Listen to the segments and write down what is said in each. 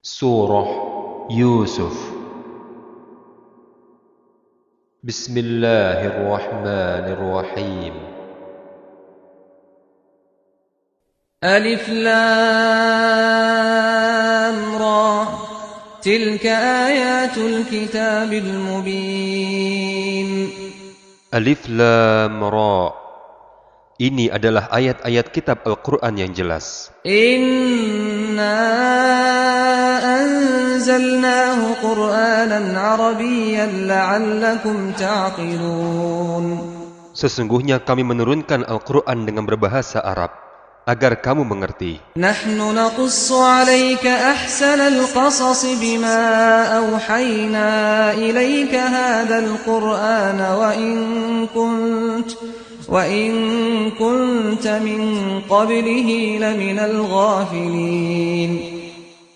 Surah Yusuf. Bismillahirrahmanirrahim. ألف لام را تلك آيات الكتاب المبين. Alif Lam Ra. Ini adalah ayat-ayat kitab Al-Quran yang jelas. إنا أنزلناه قرآنا عربيا لعلكم تعقلون. Sesungguhnya kami menurunkan Al-Quran dengan berbahasa Arab, agar kamu mengerti. نحن نقص عليك أحسن القصص بما أوحينا إليك هذا القرآن وإن كنت من قبله لمن الغافلين.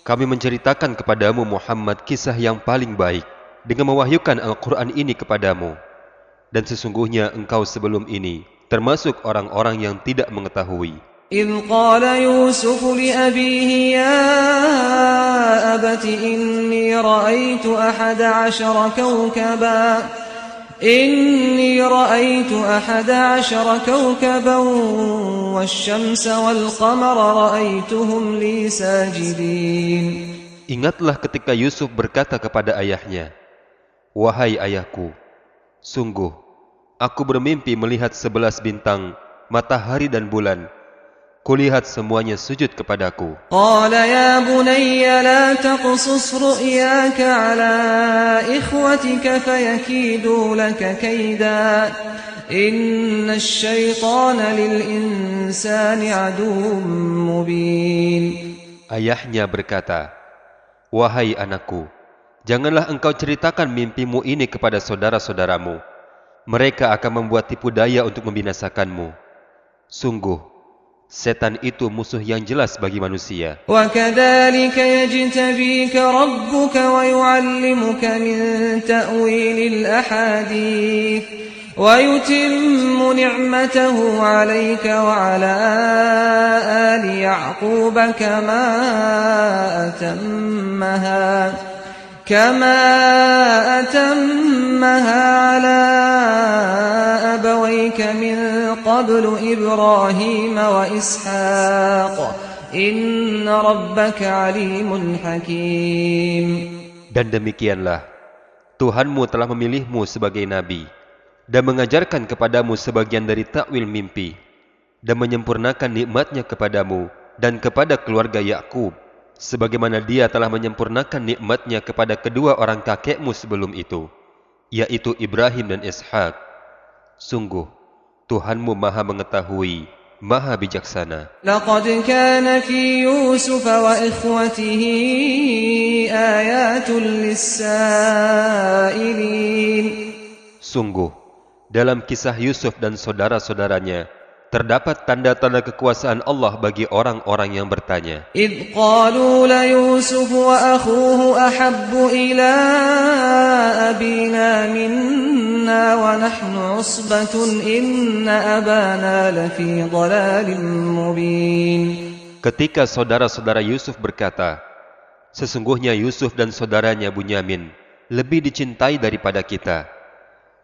Kami menceritakan kepadamu Muhammad kisah yang paling baik dengan mewahyukan Al-Quran ini kepadamu. Dan sesungguhnya engkau sebelum ini termasuk orang-orang yang tidak mengetahui. إذ قال يوسف لأبيه يا أبت إني رأيت أحد عشر كوكبا والشمس والقمر رأيتهم لي ساجدين. Ingatlah ketika Yusuf berkata kepada ayahnya, "Wahai ayahku, sungguh aku bermimpi melihat 11 bintang, matahari dan bulan. Kulihat semuanya sujud kepadaku." قال يا بني لا تقصص رؤياك على إخوتك فيكيدوا لك كيدا إن الشيطان للإنسان عدو مبين. Ayahnya berkata, "Wahai anakku, janganlah engkau ceritakan mimpimu ini kepada saudara-saudaramu. Mereka akan membuat tipu daya untuk membinasakanmu. Sungguh, setan itu musuh yang jelas bagi manusia." وكذلك يجتبيك ربك ويعلمك من تأويل الأحاديث ويتم نعمته عليك وعلى آل يعقوب كما أتمها على أبويك من قبل إبراهيم وإسحاق إن ربك عليم حكيم. Dan demikianlah, Tuhanmu telah memilihmu sebagai nabi dan mengajarkan kepadamu sebagian dari takwil mimpi dan menyempurnakan nikmatnya kepadamu dan kepada keluarga Yakub, sebagaimana Dia telah menyempurnakan nikmatnya kepada kedua orang kakekmu sebelum itu, yaitu Ibrahim dan Ishak. Sungguh, Tuhanmu Maha Mengetahui, Maha Bijaksana. لقد كان في يوسف وإخوته آيات للسائلين. Sungguh, dalam kisah Yusuf dan saudara-saudaranya terdapat tanda-tanda kekuasaan Allah bagi orang-orang yang bertanya. إذ قالوا ليوسف وأخوه أحب إلى أبينا منا ونحن عصبة إن أبانا لفي ضلال مبين. Ketika saudara-saudara Yusuf berkata, "Sesungguhnya Yusuf dan saudaranya Bunyamin lebih dicintai daripada kita,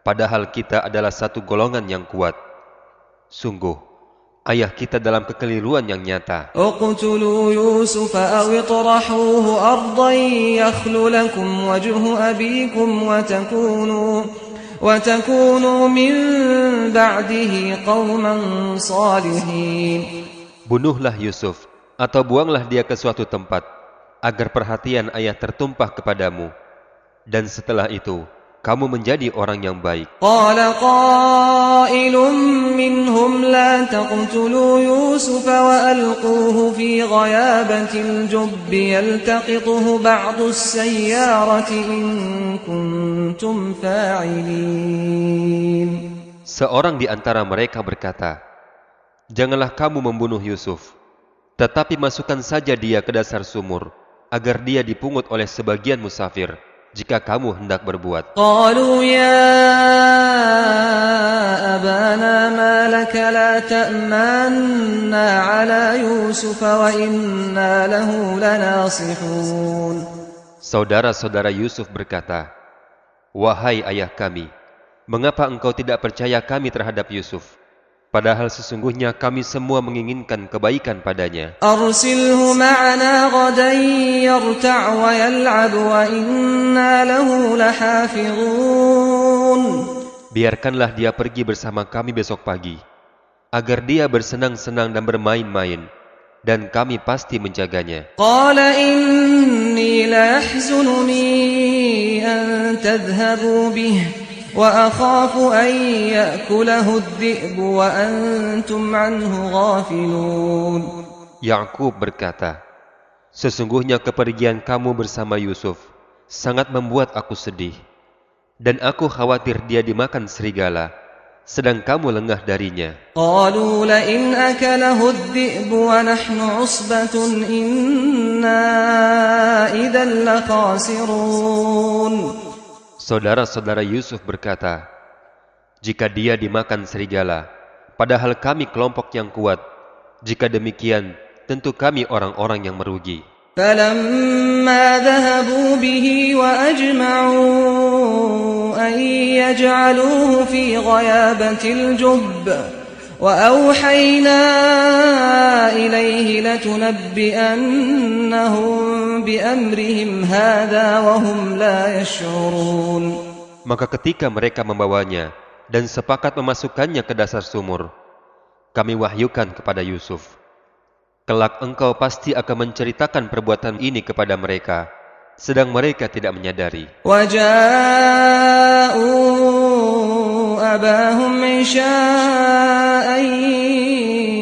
padahal kita adalah satu golongan yang kuat. Sungguh, ayah kita dalam kekeliruan yang nyata." اقتلوا يوسف أو اطرحوه أرضا يخل لكم وجه أبيكم وتكونوا من بعده قوما صالحين. Bunuhlah Yusuf atau buanglah dia ke suatu tempat agar perhatian ayah tertumpah kepadamu, dan setelah itu kamu menjadi orang yang baik. قال قائل منهم لا تقتلوا يوسف وألقوه في غيابة الجب يلتقطه بعض السيارة إن كنتم فاعلين. Seorang di antara mereka berkata, "Janganlah kamu membunuh Yusuf, tetapi masukkan saja dia ke dasar sumur, agar dia dipungut oleh sebagian musafir. jika kamu hendak berbuat. قالوا يا أبانا ما لك لا تأمنا على يوسف وإنا له لناصحون. Saudara-saudara Yusuf berkata, "Wahai ayah kami, mengapa engkau tidak percaya kami terhadap Yusuf? Padahal sesungguhnya kami semua menginginkan kebaikan padanya. أرسله معنا غدا يرتع ويلعب وإنا له لحافظون. Biarkanlah dia pergi bersama kami besok pagi, agar dia bersenang-senang dan bermain-main, dan kami pasti menjaganya." قال إني ليحزنني أن تذهبوا به وأخاف أن يأكله الذئب وأنتم عنه غافلون. Yakub berkata, "Sesungguhnya kepergian kamu bersama Yusuf sangat membuat aku sedih, dan aku khawatir dia dimakan serigala, sedang kamu lengah darinya." قالوا لئن أكله الذئب ونحن عصبة إنا إذا لخاسرون. Saudara-saudara Yusuf berkata, "Jika dia dimakan serigala, padahal kami kelompok yang kuat, jika demikian, tentu kami orang-orang yang merugi." فلما ذهبوا به وأجمعوا أن يجعلوه في غيابة الجب وأوحينا إليه لتنبئنهم بأمرهم هذا وهم لا يشعرون. Maka ketika mereka membawanya dan sepakat memasukkannya ke dasar sumur, kami wahyukan kepada Yusuf, "Kelak engkau pasti akan menceritakan perbuatan ini kepada mereka, sedang mereka tidak menyadari." وجاءوا أباهم عشاء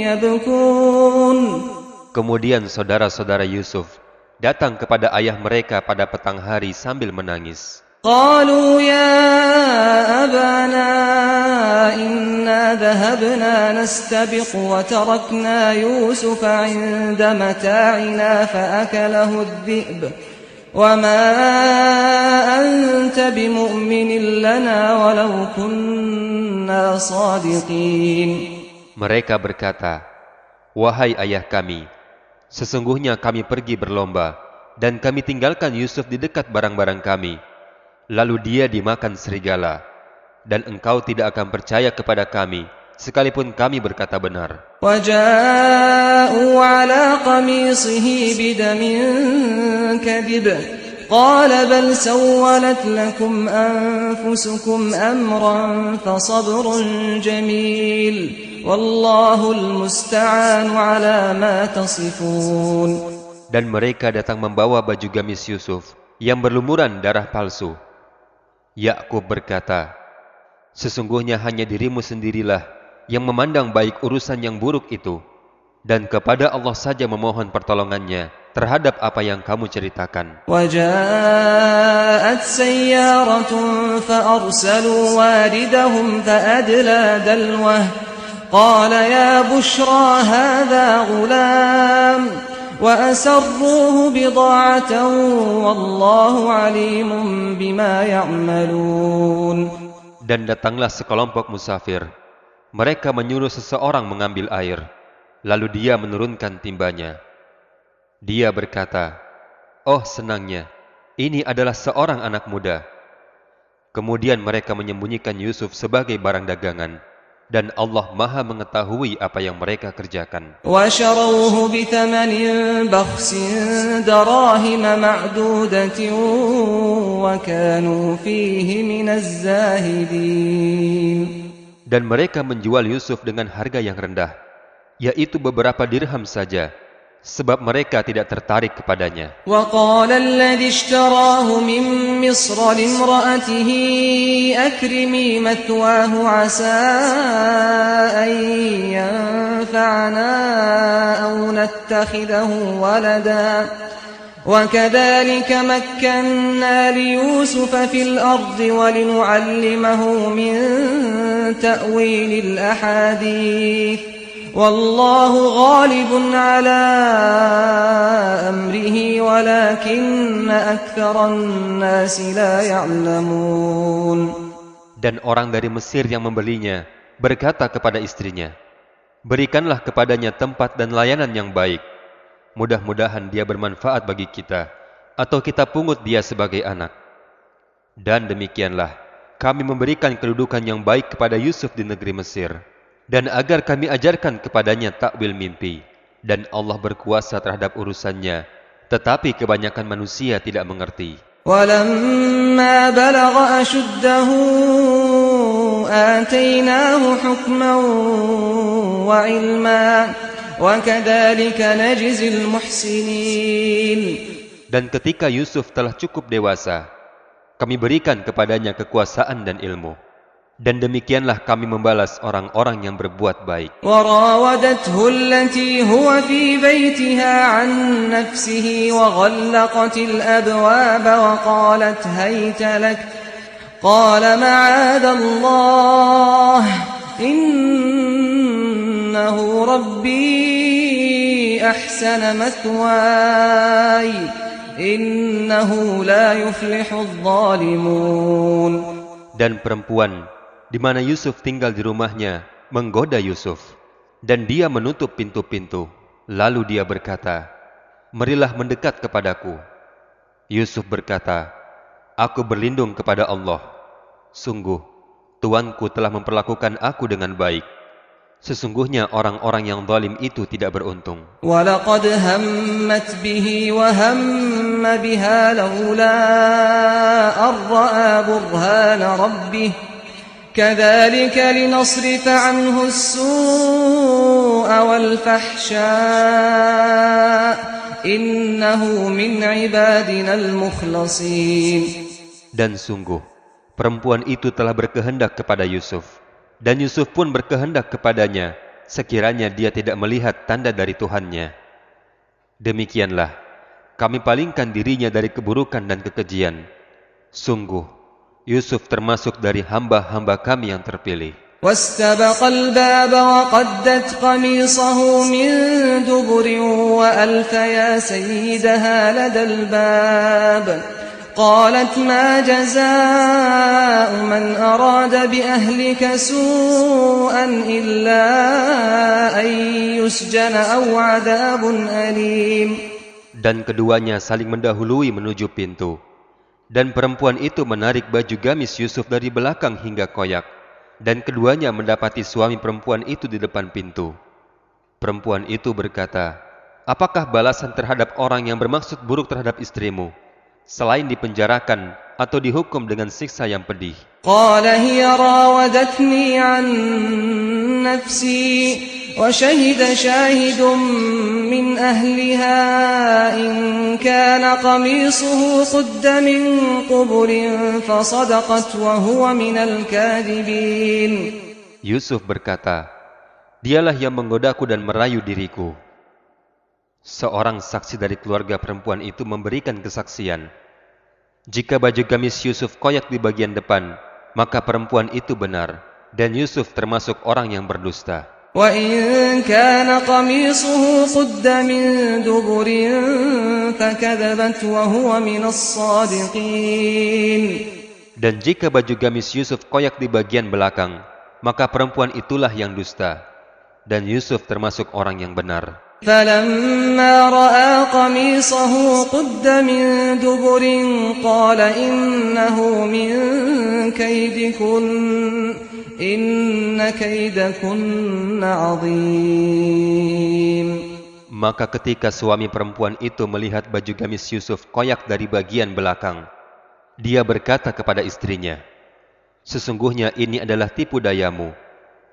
يبكون. Kemudian saudara-saudara Yusuf datang kepada ayah mereka pada petang hari sambil menangis. قالوا يا أبانا إنا ذهبنا نستبق وتركنا يوسف عند متاعنا فأكله الذئب وما أنت بمؤمن لنا ولو كنا صادقين. Mereka berkata, "Wahai ayah kami, sesungguhnya kami pergi berlomba dan kami tinggalkan Yusuf di dekat barang-barang kami. Lalu dia dimakan serigala, dan engkau tidak akan percaya kepada kami, sekalipun kami berkata benar." وجاءوا على قميصه بدم كذب قال بل سولت لكم أنفسكم أمرا فصبر جميل والله المستعان على ما تصفون. Dan mereka datang membawa baju gamis Yusuf yang berlumuran darah palsu. Yakub berkata, "Sesungguhnya hanya dirimu sendirilah yang memandang baik urusan yang buruk itu, dan kepada Allah saja memohon pertolongannya terhadap apa yang kamu ceritakan." وجاءت سيارة فأرسلوا واردهم فأدلى دلوه قال يا بشرى هذا غلام وأسروه بضاعة والله عليم بما يعملون. Dan datanglah sekelompok musafir. Mereka menyuruh seseorang mengambil air, lalu dia menurunkan timbanya. Dia berkata, "Oh senangnya, ini adalah seorang anak muda." Kemudian mereka menyembunyikan Yusuf sebagai barang dagangan, dan Allah Maha mengetahui apa yang mereka kerjakan. وشروه بثمن بخس دراهم معدودة وكانوا فيه من الزاهدين. Dan mereka menjual Yusuf dengan harga yang rendah, yaitu beberapa dirham saja, sebab mereka tidak tertarik kepadanya. وقال الذي اشتراه من مصر لامرأته أكرمي مثواه عسى أن ينفعنا أو نتخذه ولدا وكذلك مكنا ليوسف في الأرض ولنعلمه من تأويل الأحاديث والله غالب على أمره ولكن أكثر الناس لا يعلمون. Dan orang dari Mesir yang membelinya berkata kepada istrinya, "Berikanlah kepadanya tempat dan layanan yang baik. Mudah-mudahan dia bermanfaat bagi kita, atau kita pungut dia sebagai anak." Dan demikianlah kami memberikan kedudukan yang baik kepada Yusuf di negeri Mesir, dan agar kami ajarkan kepadanya takwil mimpi. Dan Allah berkuasa terhadap urusannya, tetapi kebanyakan manusia tidak mengerti. ولما بلغ أشده آتيناه حكما وعلما وكذلك نجزي المحسنين. Dan ketika Yusuf telah cukup dewasa, kami berikan kepadanya kekuasaan dan ilmu. Dan demikianlah kami membalas orang-orang yang berbuat baik. وراودته التي هو في بيتها عن نفسه وغلقت الأبواب وقالت هيت لك قال معاذ الله إنه ربي أحسن مثواي إنه لا يفلح الظالمون. Dan perempuan di mana Yusuf tinggal di rumahnya menggoda Yusuf, dan dia menutup pintu-pintu. Lalu dia berkata, "Marilah mendekat kepadaku." Yusuf berkata, "Aku berlindung kepada Allah. Sungguh, Tuanku telah memperlakukan aku dengan baik. Sesungguhnya orang-orang yang zalim itu tidak beruntung." وَلَقَدْ هَمَّتْ بِهِ وَهَمَّ بِهَا لَوْلَا أَن رَّأَىٰ بُرْهَانَ رَبِّهِ كَذَلِكَ لِنَصْرِفَ عَنْهُ السُّوءَ وَالْفَحْشَاءَ إِنَّهُ مِنْ عِبَادِنَا الْمُخْلَصِينَ. Dan sungguh, perempuan itu telah berkehendak kepada Yusuf, dan Yusuf pun berkehendak kepadanya, sekiranya dia tidak melihat tanda dari Tuhannya. Demikianlah, kami palingkan dirinya dari keburukan dan kekejian. Sungguh, Yusuf termasuk dari hamba-hamba kami yang terpilih. واستبق الباب وقدت قميصه من دبر وألف يا سيدها لدى الباب قالت ما جزاء من أراد بأهلك سوءا إلا أن يسجن أو عذاب أليم. Dan keduanya saling mendahului menuju pintu. Dan perempuan itu menarik baju gamis Yusuf dari belakang hingga koyak. Dan keduanya mendapati suami perempuan itu di depan pintu. Perempuan itu berkata, "Apakah balasan terhadap orang yang bermaksud buruk terhadap istrimu, selain dipenjarakan atau dihukum dengan siksa yang pedih?" قال هي راودتني عن نفسي وشهد شاهد من أهلها إن كان قميصه قد من قبل فصدقت وهو من الكاذبين. Yusuf berkata, "Dialah yang menggodaku dan merayu diriku." Seorang saksi dari keluarga perempuan itu memberikan kesaksian. Jika baju gamis Yusuf koyak di bagian depan, maka perempuan itu benar, dan Yusuf termasuk orang yang berdusta. وَإِن كَانَ قَمِيصُهُ قُدَّ مِن دُبُرٍ فَكَذَبَتْ وَهُوَ مِنَ الصَّادِقِينَ. Dan jika baju gamis Yusuf koyak di bagian belakang, maka perempuan itulah yang dusta, dan Yusuf termasuk orang yang benar. فَلَمَّا رَأَىٰ قَمِيصَهُ قُدَّ مِن دُبُرٍ قَالَ إِنَّهُ مِن كَيْدِكُنَّ إِنَّ كَيْدَكُنَّ عَظِيمٌ. Maka ketika suami perempuan itu melihat baju gamis Yusuf koyak dari bagian belakang, dia berkata kepada istrinya, "Sesungguhnya ini adalah tipu dayamu.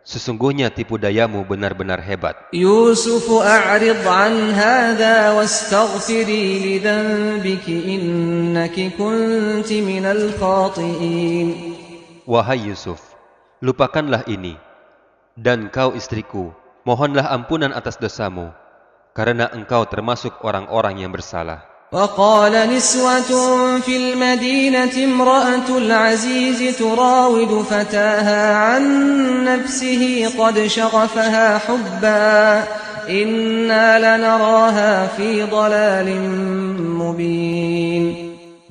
Sesungguhnya tipu dayamu benar-benar hebat." يوسف أعرض عن هذا واستغفري لذنبك إنك كنت من الخاطئين. Wahai Yusuf, lupakanlah ini, dan kau istriku, mohonlah ampunan atas dosamu, karena engkau termasuk orang-orang yang bersalah. وقال نسوة في المدينة امرأة العزيز تراود فتاها عن نفسه قد شغفها حبا إنا لنراها في ضلال مبين.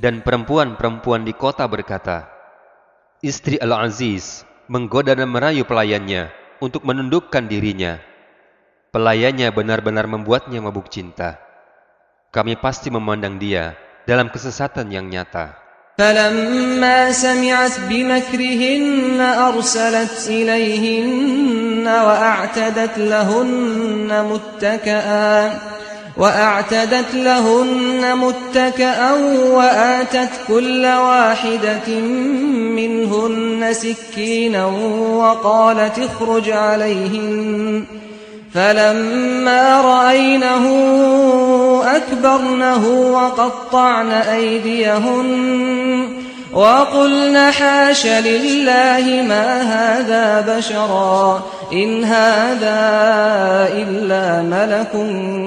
Dan perempuan-perempuan di kota berkata, istri Al-Aziz menggoda dan merayu pelayannya untuk menundukkan dirinya. Pelayannya benar-benar membuatnya mabuk cinta. Kami pasti memandang dia dalam kesesatan yang nyata. فلما سمعت بمكرهن أرسلت إليهن وأعتدت لهن متكئا وآتت كل واحدة منهن سكينا وقالت اخرج عليهن فلما رأينه أكبرنه وقطعن أيديهن وقلن حاش لله ما هذا بشرا إن هذا إلا ملك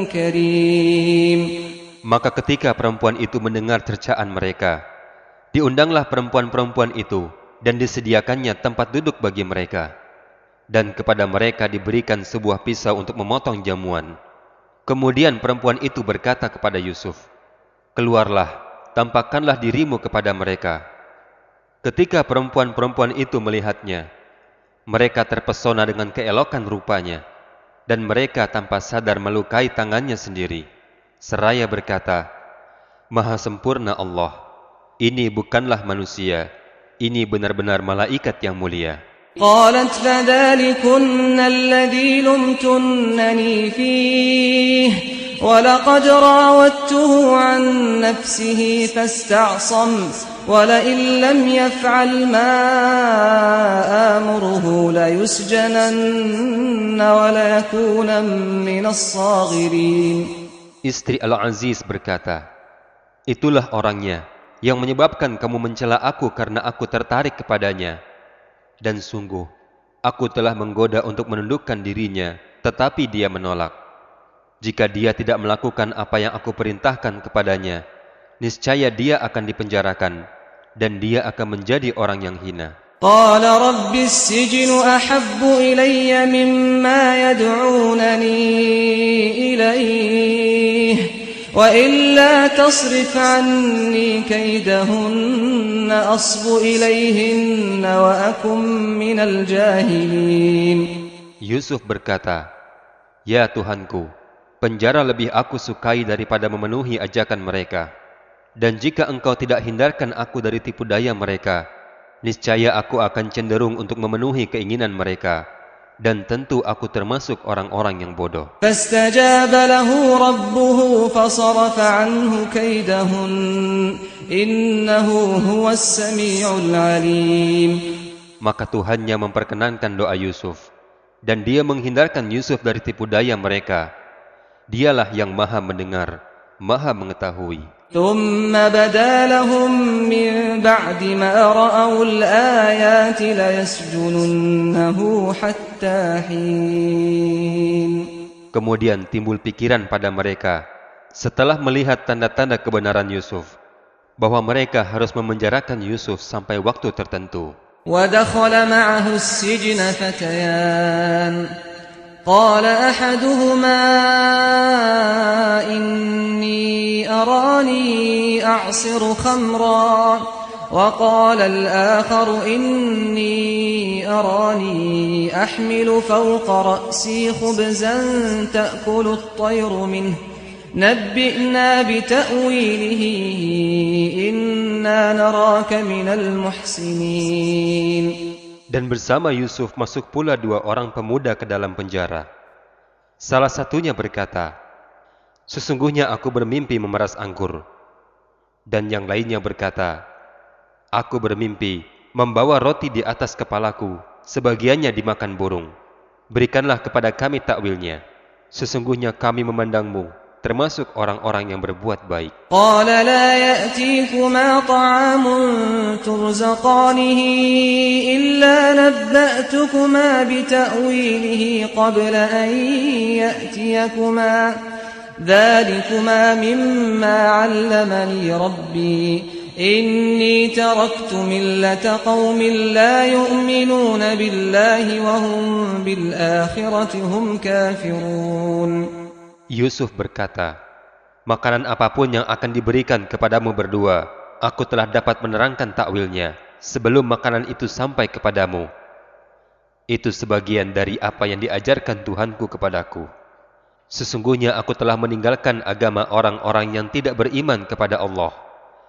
كريم. Maka ketika perempuan itu mendengar cercaan mereka, diundanglah perempuan-perempuan itu dan disediakannya tempat duduk bagi mereka. Dan kepada mereka diberikan sebuah pisau untuk memotong jamuan. Kemudian perempuan itu berkata kepada Yusuf, keluarlah, tampakkanlah dirimu kepada mereka. Ketika perempuan-perempuan itu melihatnya, mereka terpesona dengan keelokan rupanya, dan mereka tanpa sadar melukai tangannya sendiri, seraya berkata, Maha sempurna Allah, ini bukanlah manusia, ini benar-benar malaikat yang mulia. قالت فذلكن الذي لمتنني فيه ولقد راودته عن نفسه فاستعصم ولئن لم يفعل ما آمره ليسجنن وليكون من الصاغرين. Istri Al-Aziz berkata, itulah orangnya yang menyebabkan kamu mencela aku karena aku tertarik kepadanya. Dan sungguh, aku telah menggoda untuk menundukkan dirinya, tetapi dia menolak. Jika dia tidak melakukan apa yang aku perintahkan kepadanya, niscaya dia akan dipenjarakan, dan dia akan menjadi orang yang hina. قال رب السجن أحب إلي مما يدعونني إليه وإلا تصرف عني كيدهن أصب إليهن وأكن من الجاهلين. Yusuf berkata, Ya Tuhanku, penjara lebih aku sukai daripada memenuhi ajakan mereka. Dan jika engkau tidak hindarkan aku dari tipu daya mereka, niscaya aku akan cenderung untuk memenuhi keinginan mereka. Dan tentu aku termasuk orang-orang yang bodoh. فاستجاب له ربه فصرف عنه كيدهن إنه هو السميع العليم. Maka Tuhannya memperkenankan doa Yusuf, dan dia menghindarkan Yusuf dari tipu daya mereka. Dialah yang maha mendengar, maha mengetahui. ثم بدا لهم من بعد ما رأوا الآيات ليسجننه حتى حين. Kemudian timbul pikiran pada mereka setelah melihat tanda-tanda kebenaran Yusuf, bahwa mereka harus memenjarakan Yusuf sampai waktu tertentu. ودخل معه السجن فتيان قال أحدهما إني أراني أعصر خمرا وقال الآخر إني أراني أحمل فوق رأسي خبزا تأكل الطير منه نبئنا بتأويله إنا نراك من المحسنين. Dan bersama Yusuf masuk pula dua orang pemuda ke dalam penjara. Salah satunya berkata, sesungguhnya aku bermimpi memeras anggur. Dan yang lainnya berkata, aku bermimpi membawa roti di atas kepalaku, sebagiannya dimakan burung. Berikanlah kepada kami takwilnya. Sesungguhnya kami memandangmu termasuk orang-orang yang berbuat baik. قال لا يأتيكما طعام ترزقانه إلا نبأتكما بتأويله قبل أن يأتيكما ذلكما مما علمني ربي إني تركت ملة قوم لا يؤمنون بالله وهم بالآخرة هم كافرون. Yusuf berkata, makanan apapun yang akan diberikan kepadamu berdua, aku telah dapat menerangkan takwilnya sebelum makanan itu sampai kepadamu. Itu sebagian dari apa yang diajarkan Tuhanku kepadaku. Sesungguhnya aku telah meninggalkan agama orang-orang yang tidak beriman kepada Allah.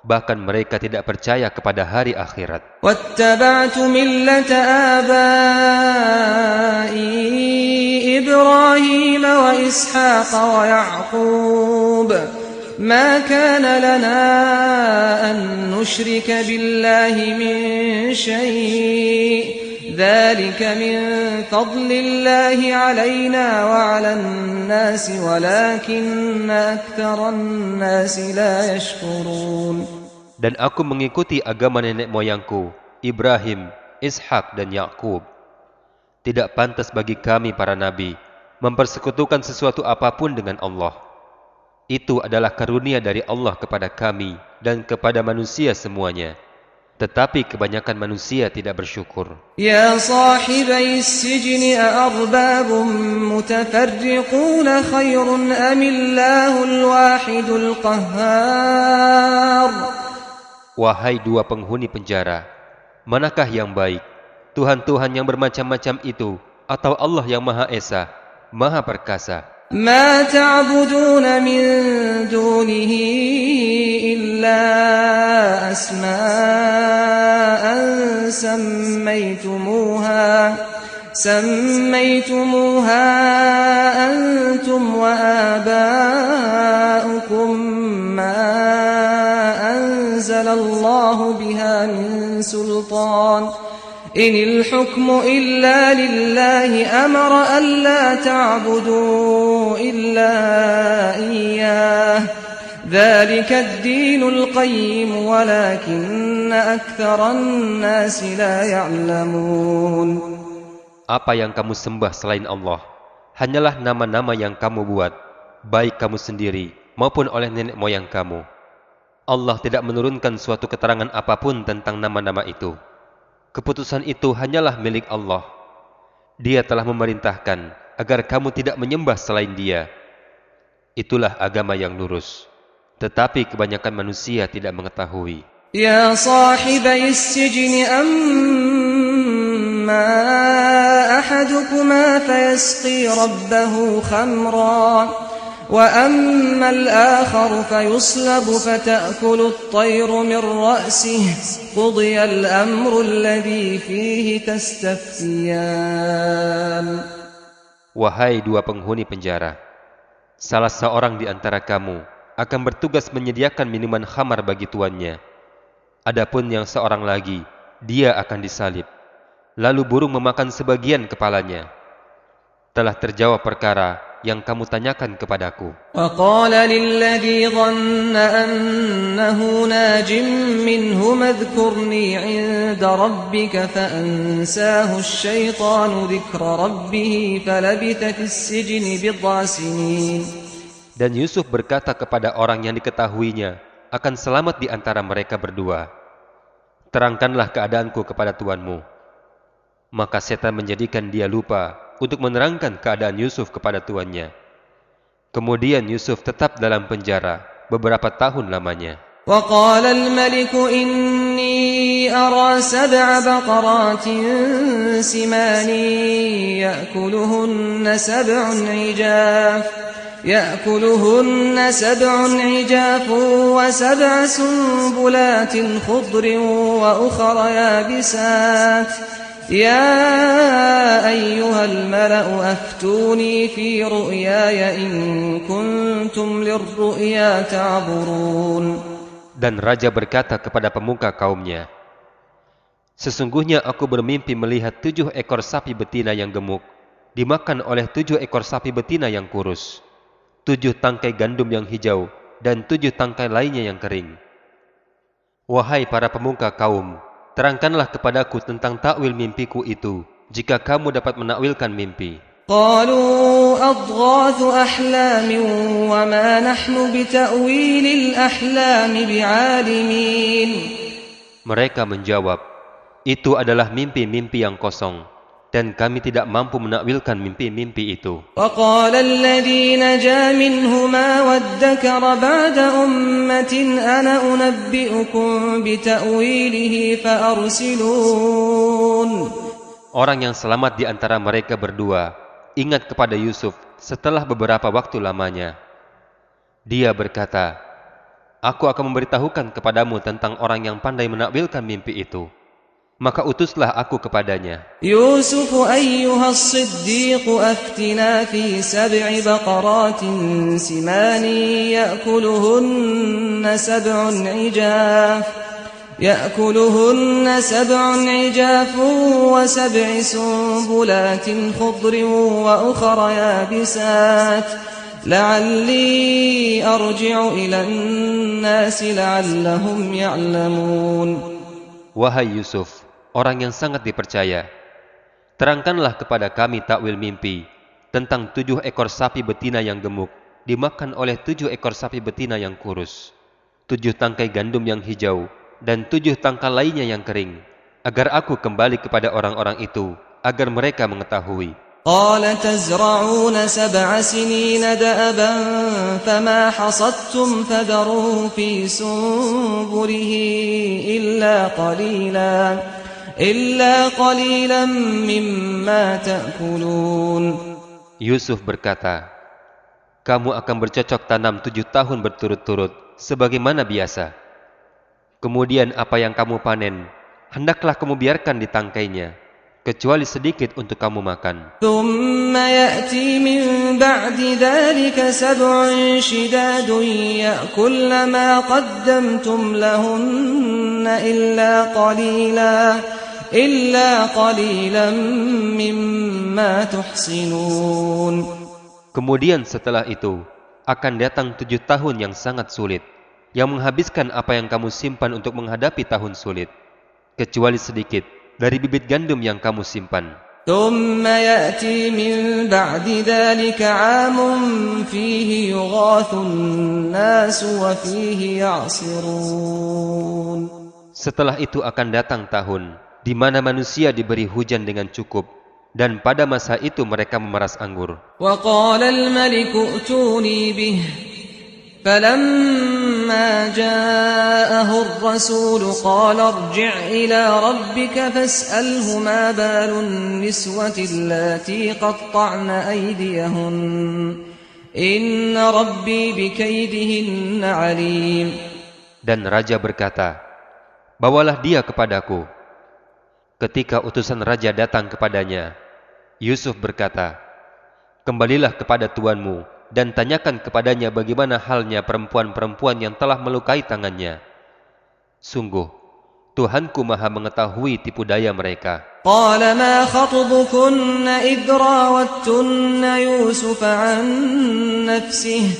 Bahkan mereka tidak percaya kepada hari akhirat. واتبعت ملة آبائي إبراهيم وإسحاق ويعقوب ما كان لنا أن نشرك بالله من شيء ذلك من فضل الله علينا وعلى الناس ولكن أكثر الناس لا يشكرون. Dan aku mengikuti agama nenek moyangku, Ibrahim, Ishak dan Yakub. Tidak pantas bagi kami para nabi mempersekutukan sesuatu apapun dengan Allah. Itu adalah karunia dari Allah kepada kami dan kepada manusia semuanya. Tetapi kebanyakan manusia tidak bersyukur. Ya sahibai as-sijn a'arbabun mutafarriqun khairun amillahul wahidul qahhar. Wahai dua penghuni penjara, manakah yang baik? Tuhan-Tuhan yang bermacam-macam itu atau Allah yang Maha Esa, Maha Perkasa? ما تعبدون من دونه إلا أسماء سميتموها أنتم وآباؤكم ما أنزل الله بها من سلطان إن الحكم إلا لله أمر ألا تعبدوا إلا إياه ذلك الدين القيم ولكن أكثر الناس لا يعلمون. Apa yang kamu sembah selain Allah hanyalah nama-nama yang kamu buat, baik kamu sendiri maupun oleh nenek moyang kamu. Allah tidak menurunkan suatu keterangan apapun tentang nama-nama itu. Keputusan itu hanyalah milik Allah. Dia telah memerintahkan agar kamu tidak menyembah selain Dia. Itulah agama yang lurus. Tetapi kebanyakan manusia tidak mengetahui. Ya sahibai as-sijn amma ahadukuma fayasqi rabbahu khamra وأما الآخر فيصلب فتأكل الطير من رأسه قضي الأمر الذي فيه تستفتيان. Wahai dua penghuni penjara, salah seorang di antara kamu akan bertugas menyediakan minuman khamar bagi tuannya. Adapun yang seorang lagi, dia akan disalib. Lalu burung memakan sebagian kepalanya. Telah terjawab perkara yang kamu tanyakan kepadaku. وقال للذي ظن أنه ناج منهما اذكرني عند ربك فأنساه الشيطان ذكر ربه فلبث في السجن بضع سنين. Dan Yusuf berkata kepada orang yang diketahuinya akan selamat di antara mereka berdua, terangkanlah keadaanku kepada tuanmu. Maka setan menjadikan dia lupa untuk menerangkan keadaan Yusuf kepada tuannya. Kemudian Yusuf tetap dalam penjara beberapa tahun lamanya. وقال الملك إني أرى 7 بقرات سمان يأكلهن 7 عجاف و7 سنبلات خضر وأخر يابسات يا أيها الملأ أفتوني في رؤياي إن كنتم للرؤيا تعبرون. Dan raja berkata kepada pemuka kaumnya, sesungguhnya aku bermimpi melihat 7 ekor sapi betina yang gemuk dimakan oleh 7 ekor sapi betina yang kurus, 7 tangkai gandum yang hijau dan 7 tangkai lainnya yang kering. Wahai para pemuka kaum, terangkanlah kepadaku tentang takwil mimpiku itu, jika kamu dapat menakwilkan mimpi. قالوا أضغاث أحلام وما نحن بتأويل الأحلام بعالمين. Mereka menjawab, itu adalah mimpi-mimpi yang kosong, dan kami tidak mampu menakwilkan mimpi-mimpi itu. وقال الذي نجا منهما وادكر بعد أمة أنا أنبئكم بتأويله فأرسلون. Orang yang selamat di antara mereka berdua ingat kepada Yusuf setelah beberapa waktu lamanya. Dia berkata, aku akan memberitahukan kepadamu tentang orang yang pandai menakwilkan mimpi itu. Maka utuslah aku kepadanya. يوسف أيها الصديق أفتنا في 7 بقرات سمان يأكلهن 7 عجاف و7 سنبلات خضر وأخر يابسات لعلي أرجع إلى الناس لعلهم يعلمون. Wahai Yusuf, orang yang sangat dipercaya, terangkanlah kepada kami takwil mimpi tentang 7 ekor sapi betina yang gemuk dimakan oleh 7 ekor sapi betina yang kurus, 7 tangkai gandum yang hijau, dan 7 tangkai lainnya yang kering, agar aku kembali kepada orang-orang itu, agar mereka mengetahui. قال تزرعون 7 سنين دأبا فما حصدتم فذروه في سنبله إلا قليلا مما تأكلون. Yusuf berkata, kamu akan bercocok tanam 7 tahun berturut-turut sebagaimana biasa. Kemudian apa yang kamu panen, hendaklah kamu biarkan di tangkainya, kecuali sedikit untuk kamu makan. ثم يأتي من بعد ذلك 7 شداد يأكلن ما قدمتم لهن إلا قليلا مما تحصنون. Kemudian setelah itu akan datang 7 tahun yang sangat sulit, yang menghabiskan apa yang kamu simpan untuk menghadapi tahun sulit, kecuali sedikit dari bibit gandum yang kamu simpan. ثم يأتي من بعد ذلك عام فيه يغاث الناس وفيه يعصرون. Setelah itu akan datang tahun di mana manusia diberi hujan dengan cukup, dan pada masa itu mereka memeras anggur. وقال الملك ائتوني به فلما جاءه الرسول قال ارجع إلى ربك فاسأله ما بال النسوة اللاتي قطعن أيديهن إن ربي بكيدهن عليم. Dan raja berkata, bawalah dia kepadaku. Ketika utusan raja datang kepadanya, Yusuf berkata, kembalilah kepada tuanmu dan tanyakan kepadanya bagaimana halnya perempuan-perempuan yang telah melukai tangannya. Sungguh, Tuhanku maha mengetahui tipu daya mereka. قال ما خطبكن إذ راوتن يوسف عن نفسه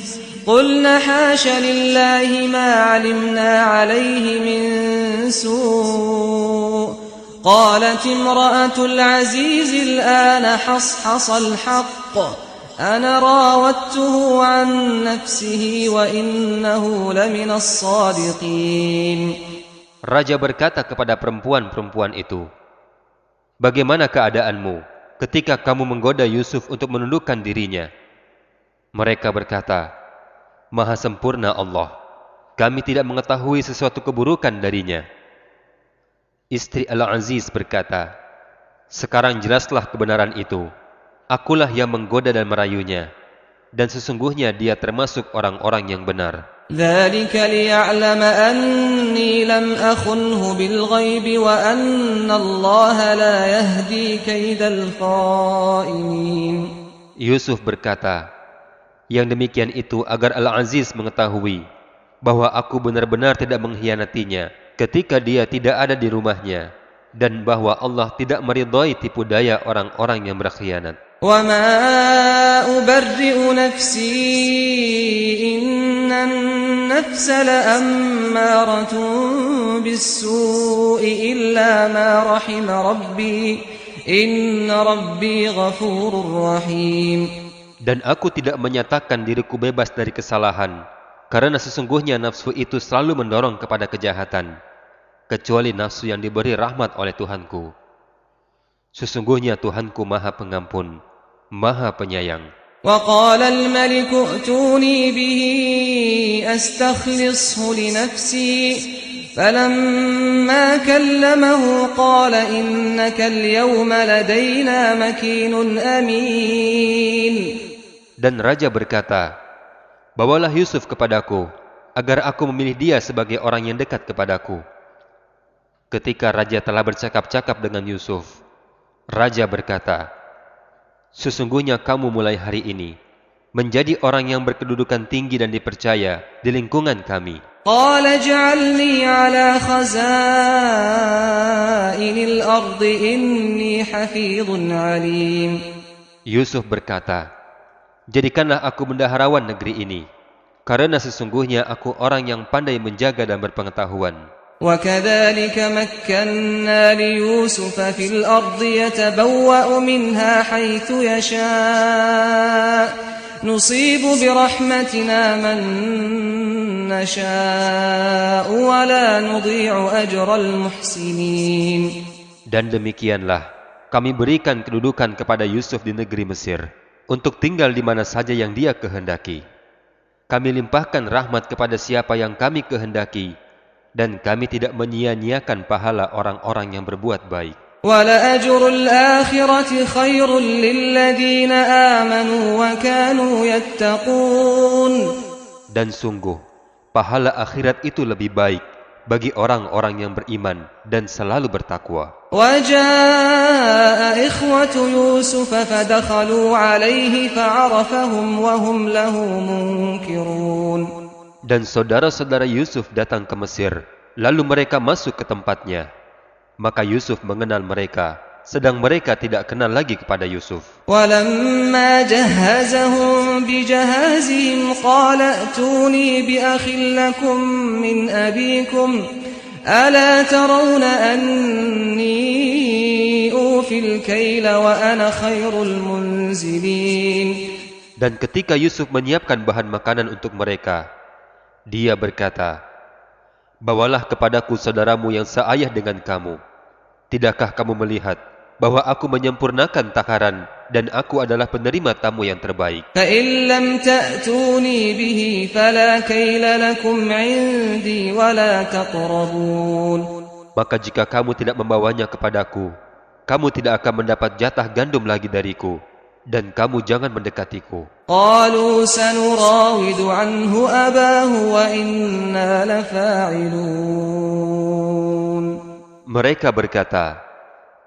قلنا حاش لله ما علمنا عليه من سوء قالت امرأة العزيز الآن حصحص الحق أنا راودته عن نفسه وإنه لمن الصادقين. Raja berkata kepada perempuan-perempuan itu, bagaimana keadaanmu ketika kamu menggoda Yusuf untuk menundukkan dirinya? Mereka berkata, Maha sempurna Allah, kami tidak mengetahui sesuatu keburukan darinya. Istri Al-Aziz berkata, sekarang jelaslah kebenaran itu. Akulah yang menggoda dan merayunya, dan sesungguhnya dia termasuk orang-orang yang benar. ذلك ليعلم أني لم أخنه بالغيب وأن الله لا يهدي كيد الخائنين. Yusuf berkata, yang demikian itu agar Al-Aziz mengetahui bahwa aku benar-benar tidak mengkhianatinya ketika dia tidak ada di rumahnya, dan bahwa Allah tidak meridhai tipu daya orang-orang yang berkhianat. وما أبرئ نفسي إن النفس لأمارة بالسوء إلا ما رحم ربي إن ربي غفور رحيم. Dan aku tidak menyatakan diriku bebas dari kesalahan, karena sesungguhnya nafsu itu selalu mendorong kepada kejahatan, kecuali nafsu yang diberi rahmat oleh Tuhanku. Sesungguhnya Tuhanku Maha Pengampun, Maha Penyayang. وقال الملك ائتوني به أستخلصه لنفسي فلما كلمه قال إنك اليوم لدينا مكين أمين. Dan raja berkata, bawalah Yusuf kepadaku, agar aku memilih dia sebagai orang yang dekat kepadaku. Ketika raja telah bercakap-cakap dengan Yusuf, raja berkata, sesungguhnya kamu mulai hari ini menjadi orang yang berkedudukan tinggi dan dipercaya di lingkungan kami. قال اجعلني على خزائن الأرض إني حفيظ عليم. Yusuf berkata, jadikanlah aku bendaharawan negeri ini, karena sesungguhnya aku orang yang pandai menjaga dan berpengetahuan. وكذلك مكنا ليوسف في الأرض يتبوأ منها حيث يشاء نصيب برحمتنا من نشاء ولا نضيع أجر المحسنين. Dan demikianlah kami berikan kedudukan kepada Yusuf di negeri Mesir untuk tinggal di mana saja yang dia kehendaki. Kami limpahkan rahmat kepada siapa yang kami kehendaki, dan kami tidak menyia-nyiakan pahala orang-orang yang berbuat baik. وَلَأَجْرُ الْآخِرَةِ خَيْرٌ لِلَّذِينَ آمَنُوا وَكَانُوا يَتَّقُونَ. Dan sungguh, pahala akhirat itu lebih baik bagi orang-orang yang beriman dan selalu bertakwa. وَجَاءَ إِخْوَةُ يُوسُفَ فَدَخَلُوا عَلَيْهِ فَعَرَفَهُمْ وَهُمْ لَهُ مُنكِرُونَ. Dan saudara-saudara Yusuf datang ke Mesir, lalu mereka masuk ke tempatnya. Maka Yusuf mengenal mereka, sedang mereka tidak kenal lagi kepada Yusuf. وَلَمَّا جَهَّزَهُم بِجَهَازِهِمْ قَالَ ائْتُونِي بِأَخٍ لَّكُم مِّنْ أَبِيكُمْ أَلَا تَرَوْنَ أَنِّي أُوفِي الْكَيْلَ وَأَنَا خَيْرُ الْمُنزِلِينَ. Dan ketika Yusuf menyiapkan bahan makanan untuk mereka, dia berkata, bawalah kepadaku saudaramu yang seayah dengan kamu. Tidakkah kamu melihat bahwa aku menyempurnakan takaran dan aku adalah penerima tamu yang terbaik? فَإِن لَّمْ تَأْتُونِي بِهِ فَلَا كَيْلَ لَكُمْ عِندِي وَلَا تَقْرَبُونَ. Maka jika kamu tidak membawanya kepadaku, kamu tidak akan mendapat jatah gandum lagi dariku, dan kamu jangan mendekatiku. قَالُوا سَنُرَاوِدُ عَنْهُ أَبَاهُ وَإِنَّا لَفَاعِلُونَ. Mereka berkata,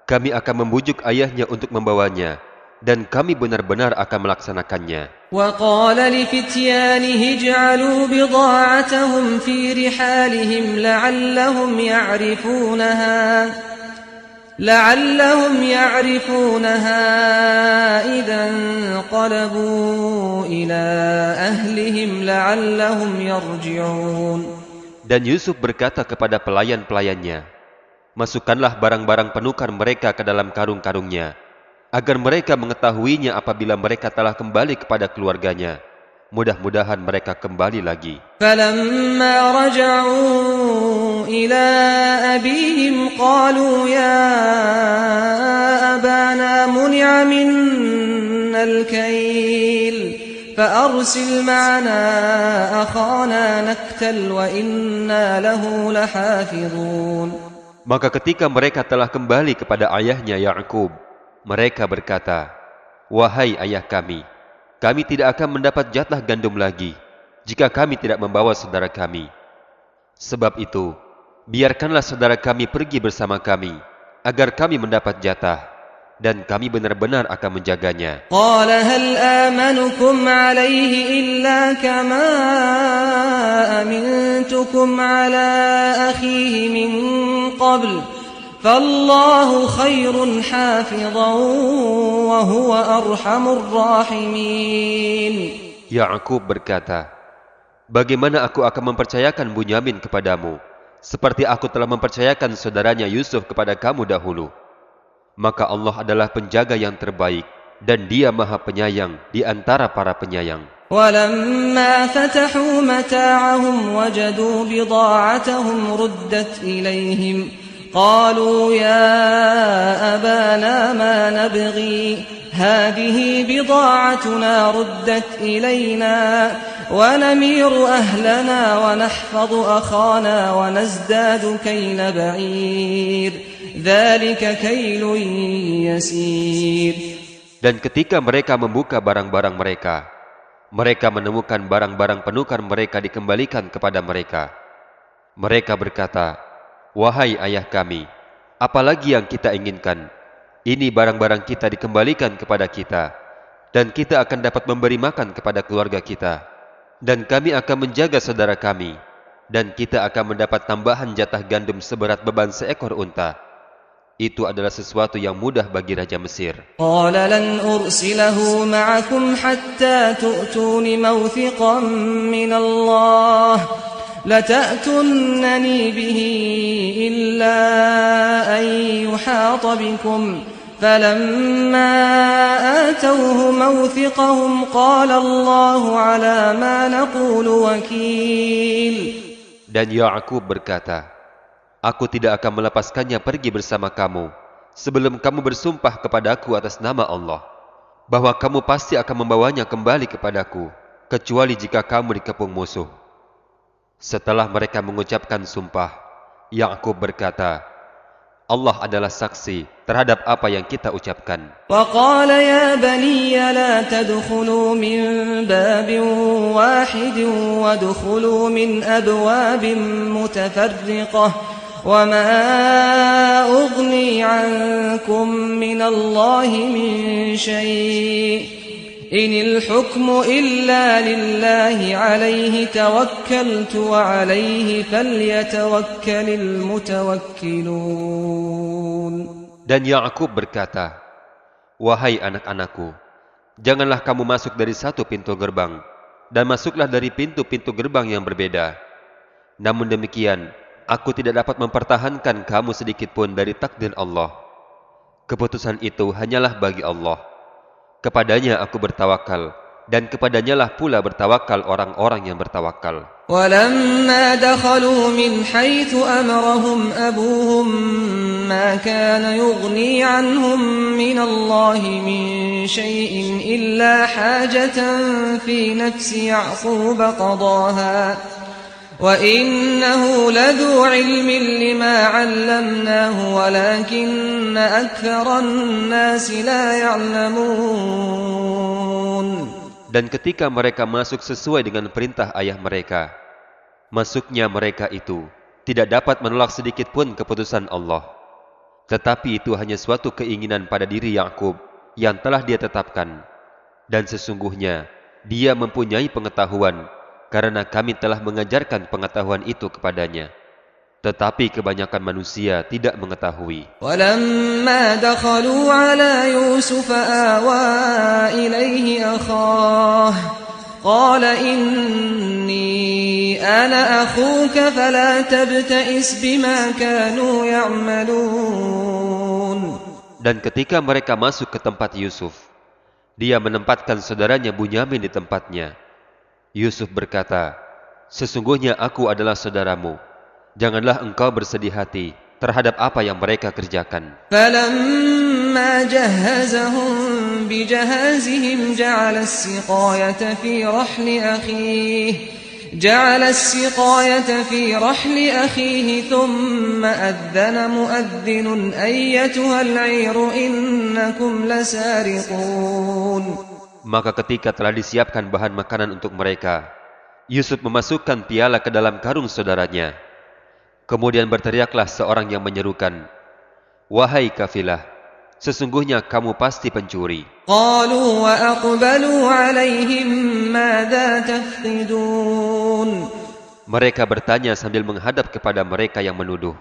kami akan membujuk ayahnya untuk membawanya, dan kami benar-benar akan melaksanakannya. وَقَالَ لِفِتْيَانِهِ اجْعَلُوا بِضَاعَتَهُمْ فِي رِحَالِهِمْ لعلهم يعرفونها إذا انقلبوا إلى أهلهم لعلهم يرجعون. Dan Yusuf berkata kepada pelayan-pelayannya, masukkanlah barang-barang penukar mereka ke dalam karung-karungnya, agar mereka mengetahuinya apabila mereka telah kembali kepada keluarganya. Mudah-mudahan mereka kembali lagi. فَلَمَّا رَجَعُوا إِلَى أَبِيهِمْ قَالُوا يَا أَبَانَا مُنِعَ مِنَّا الْكَيْلُ فَأَرْسِلْ مَعَنَا أَخَانَا نَكْتَلْ وَإِنَّا لَهُ لَحَافِظُونَ. Maka ketika mereka telah kembali kepada ayahnya Yakub, mereka berkata, wahai ayah kami tidak akan mendapat jatah gandum lagi jika kami tidak membawa saudara kami. Sebab itu, biarkanlah saudara kami pergi bersama kami, agar kami mendapat jatah, dan kami benar-benar akan menjaganya. قَالَ هَلْ آمَنُكُمْ عَلَيْهِ إِلَّا كَمَا أَمِنْتُكُمْ عَلَى أَخِيهِ مِنْ قَبْلُ فَاللَّهُ خَيْرٌ حَافِظًا وَهُوَ أَرْحَمُ الرَّاحِمِينَ. Yakub berkata, bagaimana aku akan mempercayakan Bunyamin kepadamu, seperti aku telah mempercayakan saudaranya Yusuf kepada kamu dahulu. maka Allah adalah penjaga yang terbaik dan Dia Maha Penyayang di antara para penyayang. ولما فتحوا متاعهم وجدوا بضاعتهم ردت إليهم قالوا يا أبانا ما نبغي هذه بضاعتنا ردت إلينا ونمير أهلنا ونحفظ أخانا ونزداد كيل بعير ذلك كيل يسير. Dan ketika mereka membuka barang-barang mereka, mereka menemukan barang-barang penukar mereka dikembalikan kepada mereka. Mereka berkata, "Wahai ayah kami, apalagi yang kita inginkan? Ini barang-barang kita dikembalikan kepada kita, dan kita akan dapat memberi makan kepada keluarga kita, dan kami akan menjaga saudara kami, dan kita akan mendapat tambahan jatah gandum seberat beban seekor unta." Itu adalah sesuatu yang mudah bagi Raja Mesir. قال لن أرسله معكم حتى تؤتون موثقا من الله لتأتونني به إلا أن يحاط بكم فلما آتوه موثقهم قال الله على ما نقول وكيل. Dan Ya'qub berkata, "Aku tidak akan melepaskannya pergi bersama kamu sebelum kamu bersumpah kepadaku atas nama Allah bahwa kamu pasti akan membawanya kembali kepadaku kecuali jika kamu dikepung musuh." Setelah mereka mengucapkan sumpah, Ya'qub berkata, "Allah adalah saksi terhadap apa yang kita ucapkan." وقال يا بني لا تدخلوا من باب واحد وادخلوا من أبواب متفرقة وما أغني عنكم من الله من شيء إن الحكم إلا لله عليه توكلت وعليه فليتوكل المتوكلون. Dan Ya'qub berkata, "Wahai anak-anakku, janganlah kamu masuk dari satu pintu gerbang, dan masuklah dari pintu-pintu gerbang yang berbeda. Namun demikian, aku tidak dapat mempertahankan kamu sedikit pun dari takdir Allah. Keputusan itu hanyalah bagi Allah. Kepadanya aku bertawakal, dan kepadanya lah pula bertawakal orang-orang yang bertawakal." ولما دخلوا من حيث أمرهم أبوهم ما كان يغني عنهم من الله من شيء إلا حاجة في نفس يعقوب قضاها وإنه لذو علم لما علمناه ولكن أكثر الناس لا يعلمون. Dan ketika mereka masuk sesuai dengan perintah ayah mereka, masuknya mereka itu tidak dapat menolak sedikit pun keputusan Allah. Tetapi itu hanya suatu keinginan pada diri Ya'qub yang telah dia tetapkan. Dan sesungguhnya dia mempunyai pengetahuan karena kami telah mengajarkan pengetahuan itu kepadanya. Tetapi kebanyakan manusia tidak mengetahui. ولما دخلوا على يوسف آوى إليه أخاه قال إني أنا أخوك فلا تبتئس بما كانوا يعملون. Dan ketika mereka masuk ke tempat Yusuf, dia menempatkan saudaranya Bunyamin di tempatnya. Yusuf berkata, "Sesungguhnya aku adalah saudaramu. Janganlah engkau bersedih hati terhadap apa yang mereka kerjakan." فلما جهزهم بجهازهم جعل السقاية في رحل أخيه ثم أذن مؤذن أيتها العير إنكم لسارقون. Maka ketika telah disiapkan bahan makanan untuk mereka, Yusuf memasukkan piala ke dalam karung saudaranya. Kemudian berteriaklah seorang yang menyerukan, "Wahai kafilah, sesungguhnya kamu pasti pencuri." قالوا وأقبلوا عليهم ماذا تفقدون. Mereka bertanya sambil menghadap kepada mereka yang menuduh,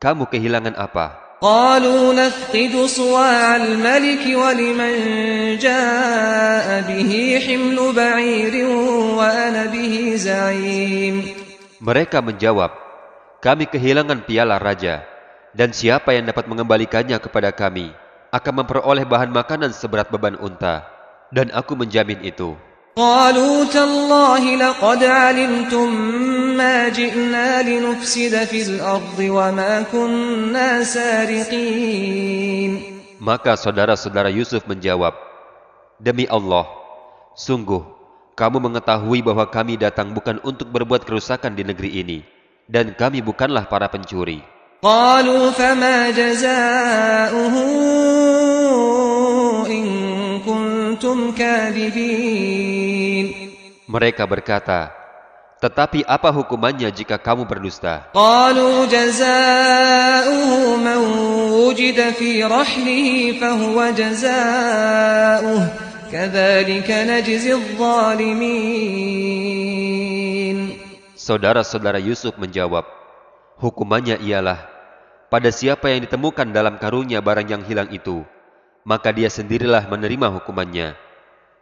"Kamu kehilangan apa?" قالوا نفقد صواع الملك ولمن جاء به حمل بعير وأنا به زعيم. Mereka menjawab, "Kami kehilangan piala raja, Dan siapa yang dapat mengembalikannya kepada kami akan memperoleh bahan makanan seberat beban unta. Dan aku menjamin itu. قالوا تالله لقد علمتم ما جئنا لنفسد في الأرض وما كنا سارقين. Maka saudara-saudara Yusuf menjawab, demi Allah, sungguh kamu mengetahui bahwa kami datang bukan untuk berbuat kerusakan di negeri ini, dan kami bukanlah para pencuri. قالوا فما جزاؤه إن كنتم كاذبين. Mereka berkata, tetapi apa hukumannya jika kamu berdusta? قالوا جزاؤه من وجد في رحله فهو جزاؤه كذلك نجزي الظالمين. Saudara-saudara Yusuf menjawab, hukumannya ialah pada siapa yang ditemukan dalam karungnya barang yang hilang itu, maka dia sendirilah menerima hukumannya.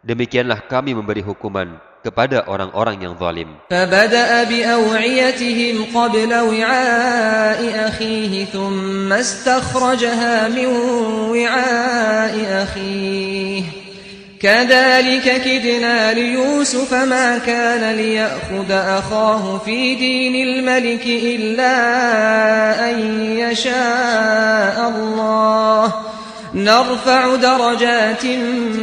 Demikianlah kami memberi hukuman kepada orang-orang yang zalim. فبدأ بأوعيتهم قبل وعاء أخيه ثم استخرجها من وعاء أخيه كذلك كدنا ليوسف ما كان ليأخذ أخاه في دين الملك إلا أن يشاء الله نرفع درجات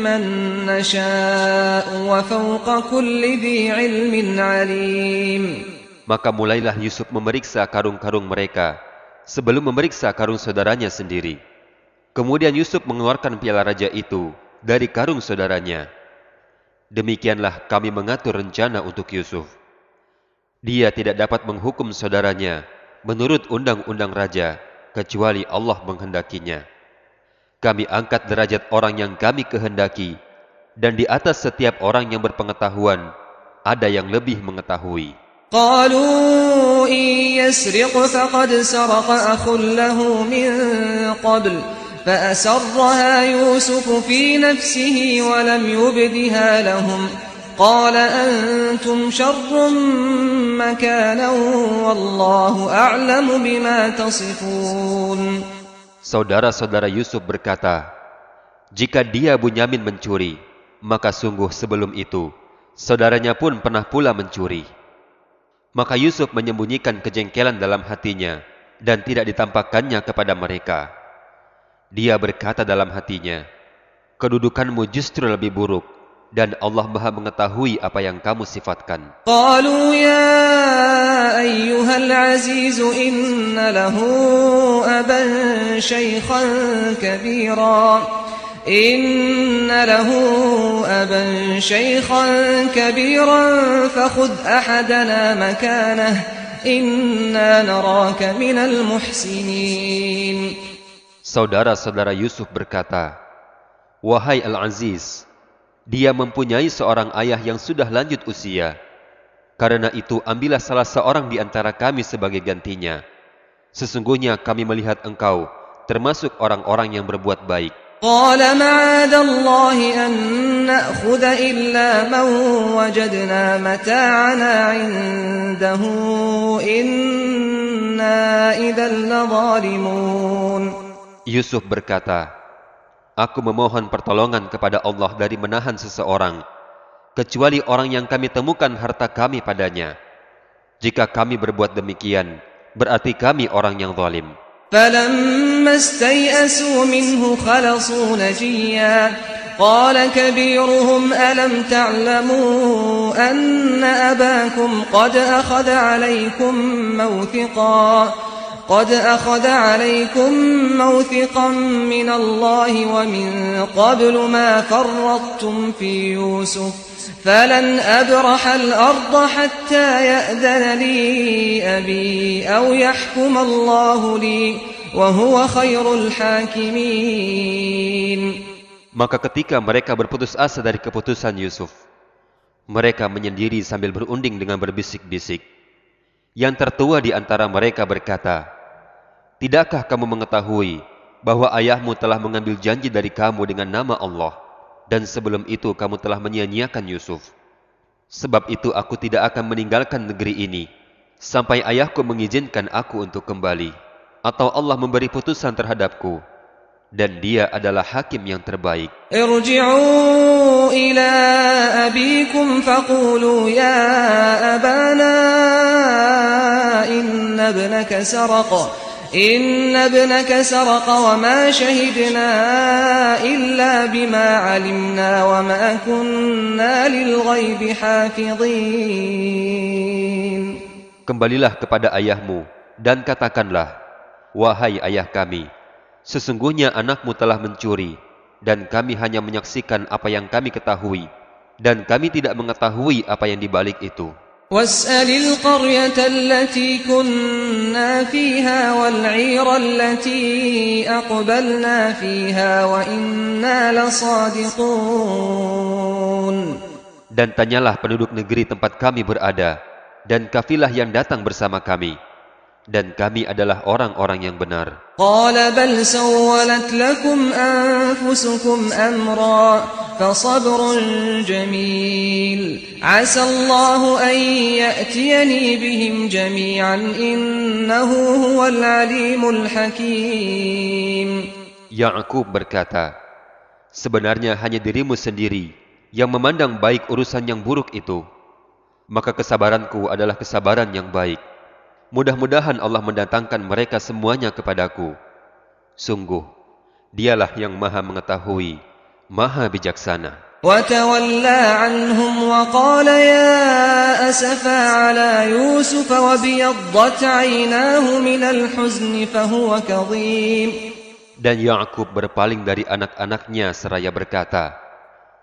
من نشاء وفوق كل ذي علم عليم. Maka mulailah Yusuf memeriksa karung-karung mereka sebelum memeriksa karung saudaranya sendiri. Kemudian Yusuf mengeluarkan piala raja itu dari karung saudaranya. Demikianlah kami mengatur rencana untuk Yusuf. Dia tidak dapat menghukum saudaranya menurut undang-undang raja kecuali Allah menghendakinya. Kami angkat derajat orang yang kami kehendaki, dan di atas setiap orang yang berpengetahuan ada yang lebih mengetahui. قالوا إن يسرق فقد سرق أخ له من قبل فأسرها يوسف في نفسه ولم يبدها لهم قال أنتم شر مكانا والله أعلم بما تصفون. Saudara-saudara Yusuf berkata, jika dia Bunyamin mencuri, maka sungguh sebelum itu saudaranya pun pernah pula mencuri. Maka Yusuf menyembunyikan kejengkelan dalam hatinya dan tidak ditampakkannya kepada mereka. Dia berkata dalam hatinya, kedudukanmu justru lebih buruk, dan Allah Maha mengetahui apa yang kamu sifatkan. قالوا يا أيها العزيز إن له أبا شيخا كبيرا فخذ أحدنا مكانه إنا نراك من المحسنين. Saudara-saudara Yusuf berkata, wahai Al-Aziz, dia mempunyai seorang ayah yang sudah lanjut usia. Karena itu ambillah salah seorang di antara kami sebagai gantinya. Sesungguhnya kami melihat engkau termasuk orang-orang yang berbuat baik. قال معاذ الله أن نأخذ إلا من وجدنا متاعنا عنده إنا إذا لظالمون. Yusuf berkata, aku memohon pertolongan kepada Allah dari menahan seseorang, kecuali orang yang kami temukan harta kami padanya. Jika kami berbuat demikian, berarti kami orang yang zalim. فلما استيئسوا منه خلصوا نجيا قال كبيرهم ألم تعلموا أن أباكم قد أخذ عليكم موثقا من الله ومن قبل ما فرطتم في يوسف فلن أبرح الأرض حتى يأذن لي أبي أو يحكم الله لي وهو خير الحاكمين. Maka ketika mereka berputus asa dari keputusan Yusuf, mereka menyendiri sambil berunding dengan berbisik-bisik. Yang tertua di antara mereka berkata, tidakkah kamu mengetahui bahwa ayahmu telah mengambil janji dari kamu dengan nama Allah, dan sebelum itu kamu telah menyia-nyiakan Yusuf. Sebab itu aku tidak akan meninggalkan negeri ini sampai ayahku mengizinkan aku untuk kembali. atau Allah memberi putusan terhadapku, dan Dia adalah hakim yang terbaik. ارجعوا إلى أبيكم فقولوا يا أبانا إن ابنك سرق وما شهدنا إلا بما علمنا وما كنا للغيب حافظين. Kembalilah kepada ayahmu dan katakanlah, wahai ayah kami, sesungguhnya anakmu telah mencuri, dan kami hanya menyaksikan apa yang kami ketahui, dan kami tidak mengetahui apa yang dibalik itu. واسأل القرية التي كنا فيها والعير التي أقبلنا فيها وإنا لصادقون. Dan tanyalah penduduk negeri tempat kami berada, dan kafilah yang datang bersama kami, dan kami adalah orang-orang yang benar. قال بل سولت لكم أنفسكم أمرا فصبر جميل عسى الله أن يأتيني بهم جميعا إنه هو العليم الحكيم. Ya'qub berkata, sebenarnya hanya dirimu sendiri yang memandang baik urusan yang buruk itu, maka kesabaranku adalah kesabaran yang baik. Mudah-mudahan Allah mendatangkan mereka semuanya kepadaku. Sungguh, Dialah yang Maha Mengetahui, Maha Bijaksana. وتولى عنهم وقال يا أسفا على يوسف وابيضت عيناه من الحزن فهو كظيم. Dan Ya'qub berpaling dari anak-anaknya seraya berkata,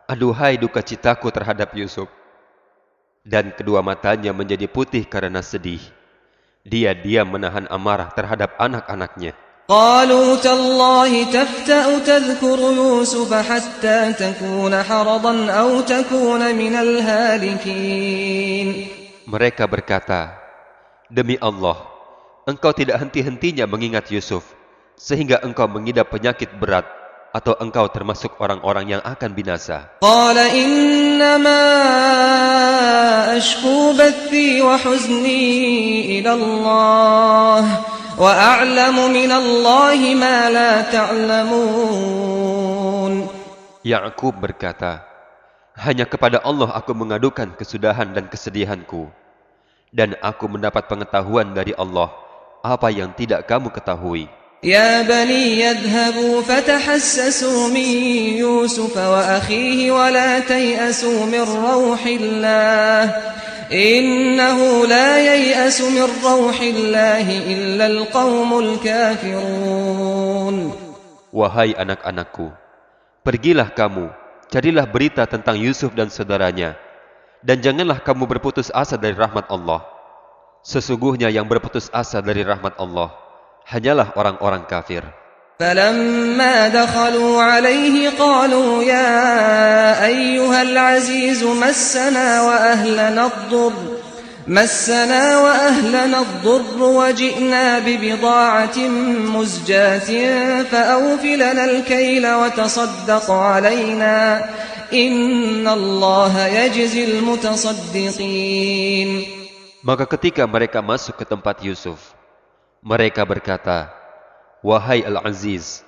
aduhai duka citaku terhadap Yusuf. Dan kedua matanya menjadi putih karena sedih. Dia diam menahan amarah terhadap anak-anaknya. قالوا تالله تفتأ تذكر يوسف حتى تكون حرضا أو تكون من الهالكين. Mereka berkata, demi Allah, engkau tidak henti-hentinya mengingat Yusuf, sehingga engkau mengidap penyakit berat, atau engkau termasuk orang-orang yang akan binasa. قال إنما أشكو بثي وحزني إلى الله وأعلم من الله ما لا تعلمون. Ya'qub berkata, hanya kepada Allah aku mengadukan kesudahan dan kesedihanku, dan aku mendapat pengetahuan dari Allah apa yang tidak kamu ketahui. يا بني يذهبوا فتحسسوا من يوسف وأخيه ولا تيأسوا من روح الله إنه لا ييأس من روح الله إلا القوم الكافرون. Wahai anak-anakku, pergilah kamu, carilah berita tentang Yusuf dan saudaranya, dan janganlah kamu berputus asa dari rahmat Allah. Sesungguhnya yang berputus asa dari rahmat Allah hanyalah orang-orang kafir. فلما دخلوا عليه قالوا يا أيها العزيز مسنا وأهلنا الضر وجئنا ببضاعة مزجاة فأوف لنا الكيل وتصدق علينا إن الله يجزي المتصدقين. Maka ketika mereka masuk ke tempat Yusuf, mereka berkata, wahai Al-Aziz,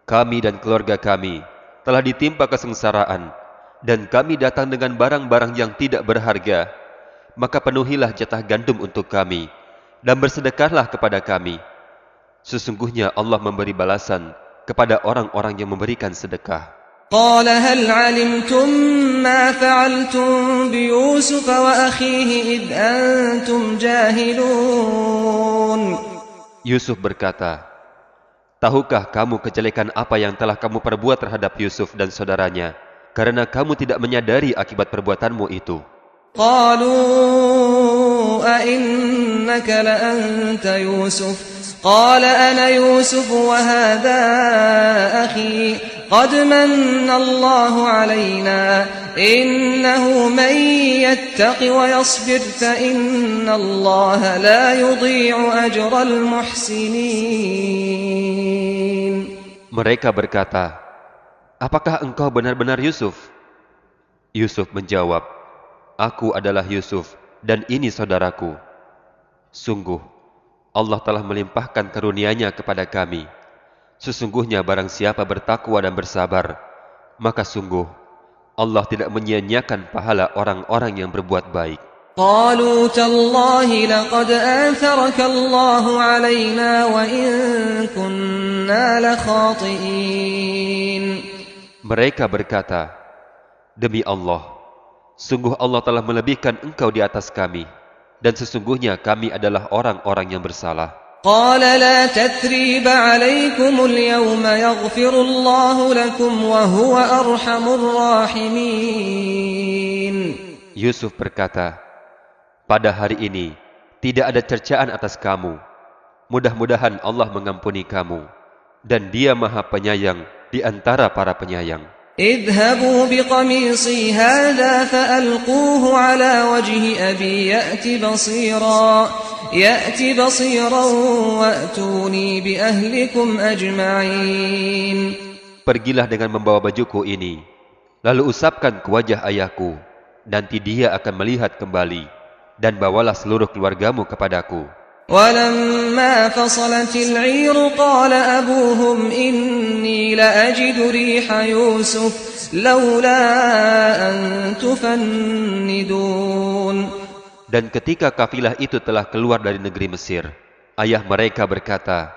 kami dan keluarga kami telah ditimpa kesengsaraan, dan kami datang dengan barang-barang yang tidak berharga. Maka penuhilah jatah gandum untuk kami, dan bersedekahlah kepada kami. Sesungguhnya Allah memberi balasan kepada orang-orang yang memberikan sedekah. قال هل علمتم ما فعلتم بيوسف وأخيه إذ أنتم جاهلون. Yusuf berkata, tahukah kamu kejelekan apa yang telah kamu perbuat terhadap Yusuf dan saudaranya, karena kamu tidak menyadari akibat perbuatanmu itu? قالوا أئنك لأنت يوسف قال أنا يوسف وهذا أخي قد من الله علينا إنه من يتق ويصبر فإن الله لا يضيع أجر المحسنين. Mereka berkata, apakah engkau benar-benar Yusuf? Yusuf menjawab, aku adalah Yusuf, dan ini saudaraku. Sungguh, Allah telah melimpahkan karunia-Nya kepada kami. Sesungguhnya barang siapa bertakwa dan bersabar, maka sungguh Allah tidak menyia-nyiakan pahala orang-orang yang berbuat baik. قالوا تالله لقد آثرك الله علينا وإن كنا لخاطئين. Mereka berkata, demi Allah, sungguh Allah telah melebihkan engkau di atas kami, dan sesungguhnya kami adalah orang-orang yang bersalah. قال لا تثريب عليكم اليوم يغفر الله لكم وهو أرحم الراحمين. Yusuf berkata, pada hari ini tidak ada cercaan atas kamu. Mudah-mudahan Allah mengampuni kamu, dan Dia Maha Penyayang di antara para penyayang. اذهبوا بقميصي هذا فألقوه على وجه أبي يأت بصيرا وأتوني بأهلكم أجمعين. Pergilah dengan membawa bajuku ini, lalu usapkan ke wajah ayahku, nanti dia akan melihat kembali, dan bawalah seluruh keluargamu kepadaku. ولما فصلت العير قال أبوهم إني لأجد ريح يوسف لولا أن تفندون. Dan ketika kafilah itu telah keluar dari negeri Mesir, ayah mereka berkata,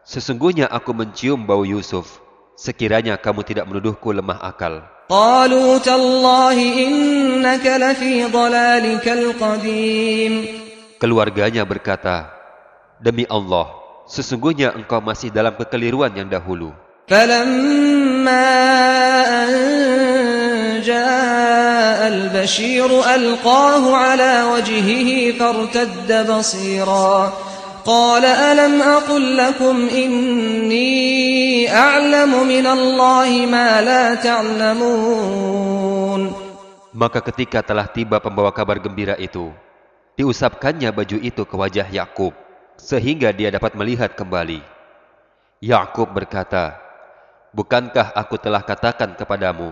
sesungguhnya aku mencium bau Yusuf, sekiranya kamu tidak menuduhku lemah akal. قالوا تالله إنك لفي ضلالك القديم. Keluarganya berkata, demi Allah, sesungguhnya engkau masih dalam kekeliruan yang dahulu. فلما أن جاء البشير ألقاه على وجهه فارتد بصيرا قال ألم أقل لكم إني أعلم من الله ما لا تعلمون. Maka ketika telah tiba pembawa kabar gembira itu, diusapkannya baju itu ke wajah Yakub, sehingga dia dapat melihat kembali. Yakub berkata, bukankah aku telah katakan kepadamu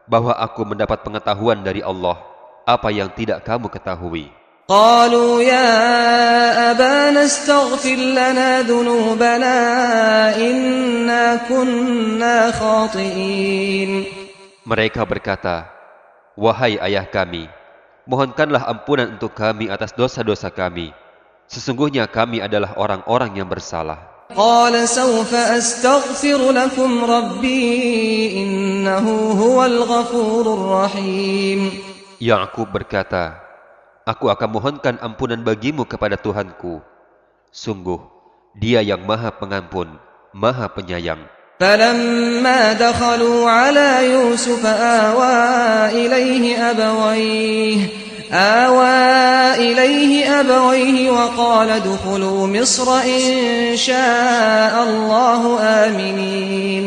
bahwa aku mendapat pengetahuan dari Allah apa yang tidak kamu ketahui? قالوا يا أبانا استغفر لنا ذنوبنا إنا كنا خاطئين. Mereka berkata, wahai ayah kami, mohonkanlah ampunan untuk kami atas dosa-dosa kami. Sesungguhnya kami adalah orang-orang yang bersalah. قال سوف أستغفر لكم ربي إنه هو الغفور الرحيم. Yakub berkata, aku akan mohonkan ampunan bagimu kepada Tuhanku. Sungguh, Dia yang Maha Pengampun, Maha Penyayang. فلما دخلوا على يوسف آوى إليه أبويه وقال ادخلوا مصر إن شاء الله آمنين.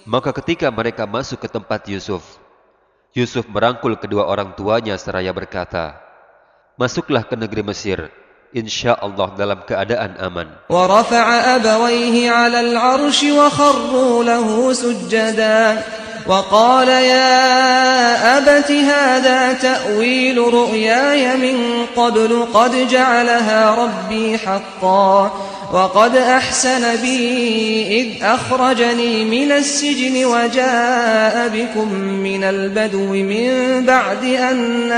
Maka ketika mereka masuk ke tempat Yusuf, Yusuf merangkul kedua orang tuanya seraya berkata, masuklah ke negeri Mesir, insya Allah dalam keadaan aman. ورفع أبويه على العرش وخروا له سجدا وقال يا أبت هذا تأويل رؤياي من قبل قد جعلها ربي حقا وقد أحسن بي إذ أخرجني من السجن وجاء بكم من البدو من بعد أن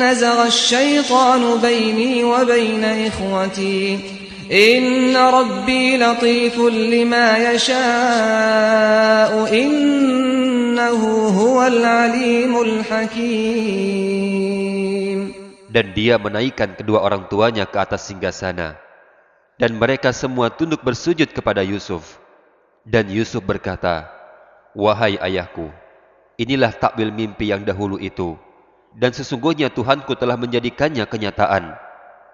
نزغ الشيطان بيني وبين إخوتي إن ربي لطيف لما يشاء إنه هو العليم الحكيم. Dan dia menaikkan kedua orang tuanya ke atas singgasana, dan mereka semua tunduk bersujud kepada Yusuf. Dan Yusuf berkata, wahai ayahku, inilah takwil mimpi yang dahulu itu, dan sesungguhnya Tuhanku telah menjadikannya kenyataan.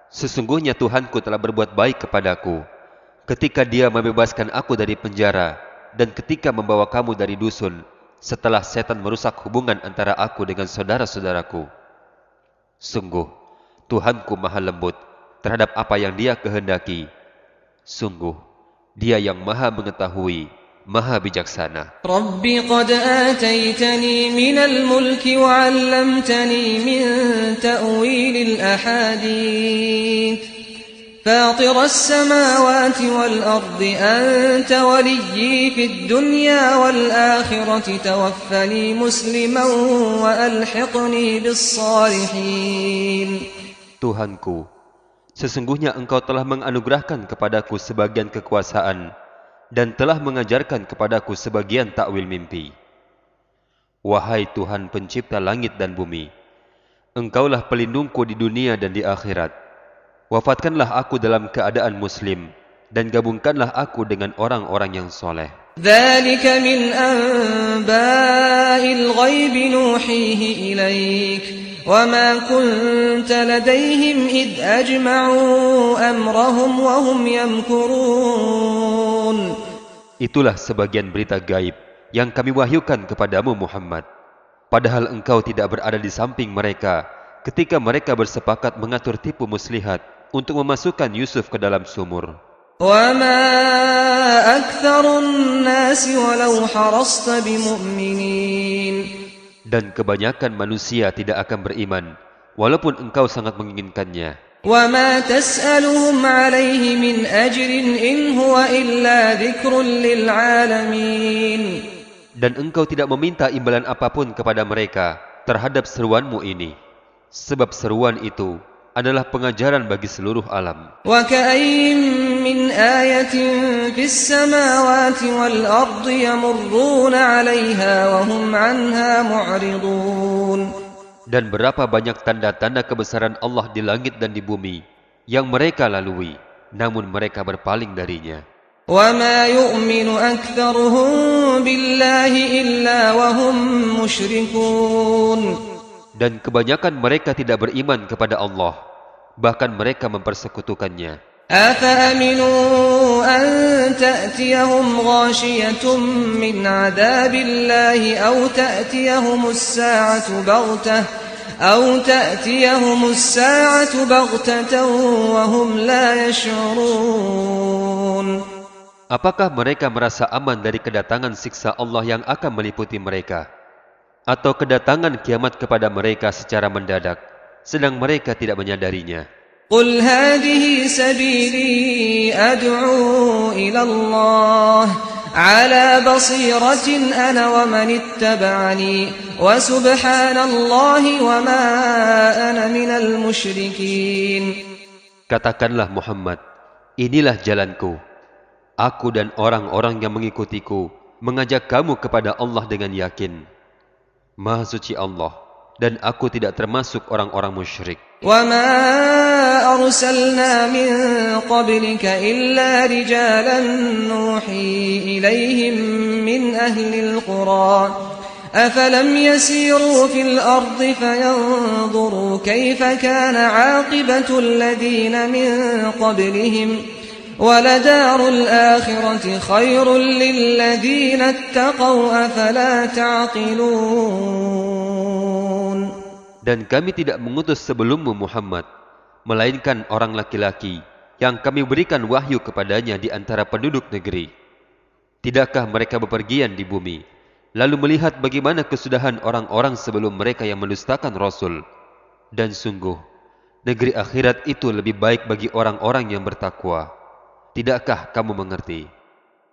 Sesungguhnya Tuhanku telah berbuat baik kepadaku ketika Dia membebaskan aku dari penjara dan ketika membawa kamu dari dusun setelah setan merusak hubungan antara aku dengan saudara-saudaraku. Sungguh, Tuhanku maha lembut terhadap apa yang Dia kehendaki. Sungguh, Dia yang maha mengetahui, Maha Bijaksana. رب قد آتيتني من الملك وعلمتني من تأويل الأحاديث فاطر السماوات والأرض أنت وليي في الدنيا والآخرة توفني مسلما وألحقني بالصالحين. Tuhanku, sesungguhnya Engkau telah menganugerahkan kepadaku sebagian kekuasaan dan telah mengajarkan kepadaku sebagian takwil mimpi. Wahai Tuhan pencipta langit dan bumi, Engkaulah pelindungku di dunia dan di akhirat. Wafatkanlah aku dalam keadaan muslim dan gabungkanlah aku dengan orang-orang yang soleh. ذلك من أنباء الغيب نوحيه إليك وما كنت لديهم إذ أجمعوا أمرهم وهم يمكرون. Itulah sebagian berita gaib yang kami wahyukan kepadamu Muhammad. Padahal engkau tidak berada di samping mereka ketika mereka bersepakat mengatur tipu muslihat untuk memasukkan Yusuf ke dalam sumur. وَمَا أَكْثَرُ النَّاسِ وَلَوْ حَرَصْتَ بِمُؤْمِنِينَ. Dan kebanyakan manusia tidak akan beriman walaupun engkau sangat menginginkannya. وَمَا تَسْأَلُهُمْ عَلَيْهِ مِنْ أَجْرٍ إِنْ هُوَ إِلَّا ذِكْرٌ لِلْعَالَمِينَ. Dan engkau tidak meminta imbalan apapun kepada mereka terhadap seruanmu ini, sebab seruan itu adalah pengajaran bagi seluruh alam. وَكَأَيٍّ مِّنْ آيَةٍ فِي السَّمَاوَاتِ وَالْأَرْضِ يَمُرُّونَ عَلَيْهَا وَهُمْ عَنْهَا مُعْرِضُونَ. Dan berapa banyak tanda-tanda kebesaran Allah di langit dan di bumi yang mereka lalui, namun mereka berpaling darinya. وَمَا يُؤْمِنُ أَكْثَرُهُم بِاللَّهِ إِلَّا وَهُم مُشْرِكُونَ. Dan kebanyakan mereka tidak beriman kepada Allah, bahkan mereka mempersekutukannya. أَفَأَمِنُوا أَن تَأْتِيَهُمْ غَاشِيَةٌ مِّنْ عَذَابِ اللَّهِ أَوْ تَأْتِيَهُمُ السَّاعَةُ بَغْتَةً وَهُمْ لَا يَشْعُرُونَ. Apakah mereka merasa aman dari kedatangan siksa Allah yang akan meliputi mereka, atau kedatangan kiamat kepada mereka secara mendadak, sedang mereka tidak menyadarinya? قُلْ هَٰذِهِ سَبِيلِي أَدْعُو إِلَى اللَّهِ عَلَى بَصِيرَةٍ أَنَا وَمَنِ اتَّبَعَنِي وَسُبْحَانَ اللَّهِ وَمَا أَنَا مِنَ الْمُشْرِكِينَ. Katakanlah Muhammad, inilah jalanku. Aku dan orang-orang yang mengikutiku mengajak kamu kepada Allah dengan yakin. Maha suci Allah, dan aku tidak termasuk orang-orang musyrik. وَمَا أَرْسَلْنَا مِن قَبْلِكَ إِلَّا رِجَالًا نُّوحِي إِلَيْهِم مِّنْ أَهْلِ الْقُرَىٰ أَفَلَمْ يَسِيرُوا فِي الْأَرْضِ فَيَنظُرُوا كَيْفَ كَانَ عَاقِبَةُ الَّذِينَ مِن قَبْلِهِمْ وَلَدَارُ الْآخِرَةِ خَيْرٌ لِّلَّذِينَ اتَّقَوْا أَفَلَا تَعْقِلُونَ. Dan kami tidak mengutus sebelummu Muhammad, melainkan orang laki-laki yang kami berikan wahyu kepadanya di antara penduduk negeri. Tidakkah mereka bepergian di bumi, lalu melihat bagaimana kesudahan orang-orang sebelum mereka yang mendustakan Rasul? Dan sungguh, negeri akhirat itu lebih baik bagi orang-orang yang bertakwa. Tidakkah kamu mengerti?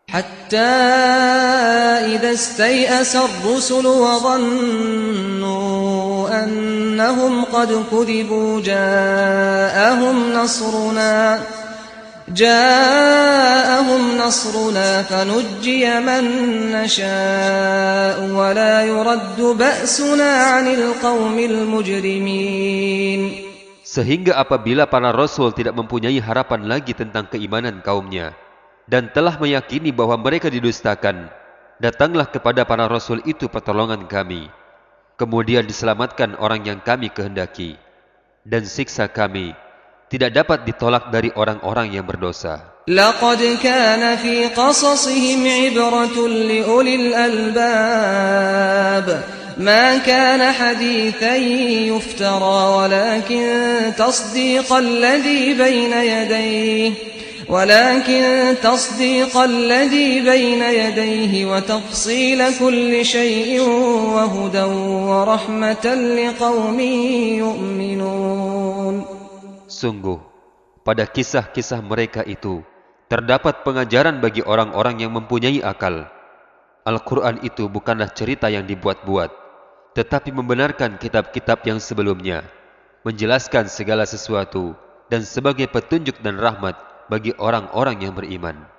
حتى إذا استيأس الرسل وظنوا أنهم قد كذبوا جاءهم نصرنا فنجي من نشاء ولا يرد بأسنا عن القوم المجرمين. Sehingga apabila para rasul tidak mempunyai harapan lagi tentang keimanan kaumnya dan telah meyakini bahwa mereka didustakan, datanglah kepada para rasul itu pertolongan kami. Kemudian diselamatkan orang yang kami kehendaki, dan siksa kami tidak dapat ditolak dari orang-orang yang berdosa. لقد كان في قصصهم عبرة لأولي الألباب ما كان حديثا يفترى ولكن تصديق الذي بين يديه ولكن تصديق الذي بين يديه وتفصيل كل شيء وهدى ورحمة لقوم يؤمنون. Sungguh, pada kisah-kisah mereka itu terdapat pengajaran bagi orang-orang yang mempunyai akal. Al-Quran itu bukanlah cerita yang dibuat-buat, tetapi membenarkan kitab-kitab yang sebelumnya, menjelaskan segala sesuatu, dan sebagai petunjuk dan rahmat bagi orang-orang yang beriman.